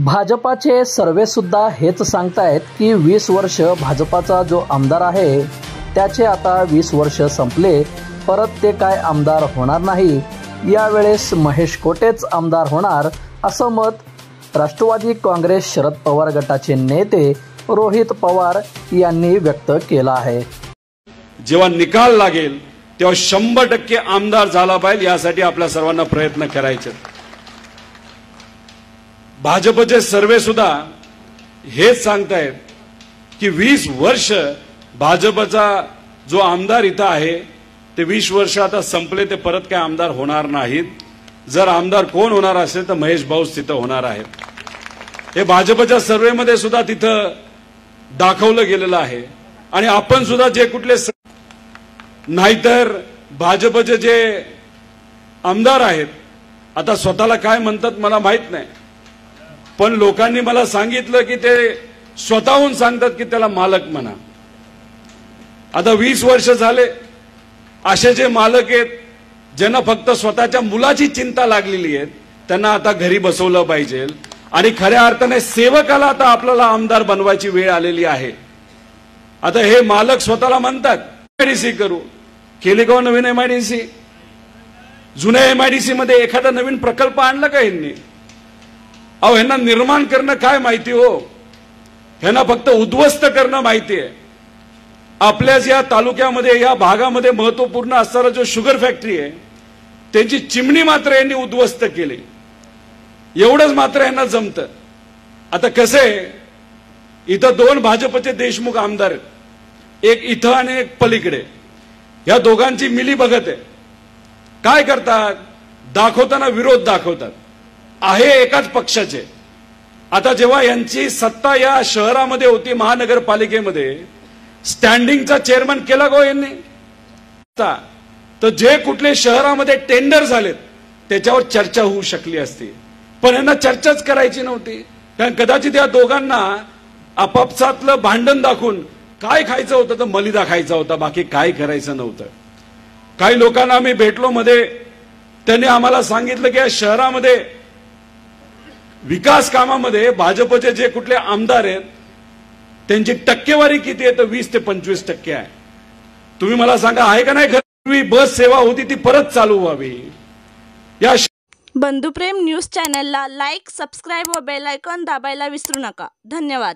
भाजपाचे सर्वे सुद्धा हेच सांगतायत की 20 वर्ष भाजपाचा जो आमदार आहे त्याचे आता 20 वर्ष संपले, परत ते काय आमदार होणार नाही। यावेळेस महेश कोटेच आमदार होणार असं मत राष्ट्रवादी काँग्रेस शरद पवार गटाचे नेते रोहित पवार यांनी व्यक्त केलं आहे। जेव्हा निकाल लागेल तेव्हा 100% आमदार झाला पाहिजे, यासाठी आपल्या सर्वांना प्रयत्न करायचे। भाजपचे सर्वे सुद्धा हेच सांगतायत की 20 वर्ष भाजपचा जो आमदार इथं आहे ते 20 वर्ष आता संपले, ते परत काय आमदार होणार नाहीत। जर आमदार कोण होणार असेल तर महेश भाऊच तिथं होणार आहेत। हे भाजपच्या सर्वेमध्ये सुद्धा तिथं दाखवलं गेलेलं आहे। आणि आपण सुद्धा जे कुठले नाहीतर भाजपचे जे आमदार आहेत आता स्वतःला काय म्हणतात मला माहित नाही, पण लोकांनी मला सांगितलं की ते स्वतःहून सांगतात की त्याला मालक म्हणा। आता 20 वर्ष झाले असे जे मालक आहेत ज्यांना फक्त स्वतःच्या मुलाची चिंता लागलेली आहे त्यांना आता घरी बसवलं पाहिजे। आणि खऱ्या अर्थाने सेवकाला आता आपल्याला आमदार बनवायची वेळ आलेली आहे। आता हे मालक स्वतःला म्हणतात एमआयडीसी करू, केले का नवीन एमआयडीसी? जुन्या एमआयडीसी मध्ये एखादा नवीन प्रकल्प आणला का यांनी? अहो यांना निर्माण करणं काय माहिती हो, यांना फक्त उद्ध्वस्त करणं माहिती आहे। आपल्याच या तालुक्यामध्ये या भागामध्ये महत्वपूर्ण असणारा जो शुगर फॅक्टरी आहे त्यांची चिमणी मात्र यांनी उद्ध्वस्त केली, एवढंच मात्र यांना जमतं। आता कसे इथं दोन भाजपचे देशमुख आमदार आहेत, एक इथं आणि एक पलीकडे, या दोघांची मिली बघत आहे। काय करतात? दाखवताना विरोध दाखवतात, आहे एकाच पक्षाचे। आता जेव्हा यांची सत्ता या शहरामध्ये होती महानगरपालिकेमध्ये, स्टँडिंगचा चेअरमन केला गो यांनी, तर जे कुठले शहरामध्ये टेंडर झालेत त्याच्यावर चर्चा होऊ शकली असती, पण यांना चर्चाच करायची नव्हती। कारण कदाचित या दोघांना आपापसातलं भांडण दाखवून काय खायचं होतं तर मलिदा खायचा होता, बाकी काय करायचं नव्हतं। काही लोकांना आम्ही भेटलो मध्ये, त्यांनी आम्हाला सांगितलं की या शहरामध्ये विकास कामामध्ये भाजपचे जे कुठले आमदार आहेत त्यांची टक्केवारी किती आहे तर 20 ते 25% आहे। तुम्ही मला सांगा आहे का नाही? पूर्वी बस सेवा होती ती परत चालू व्हावी। या बंधुप्रेम न्यूज चॅनलला लाईक, सबस्क्राइब व बेल आयकॉन दाबायला विसरू नका। धन्यवाद।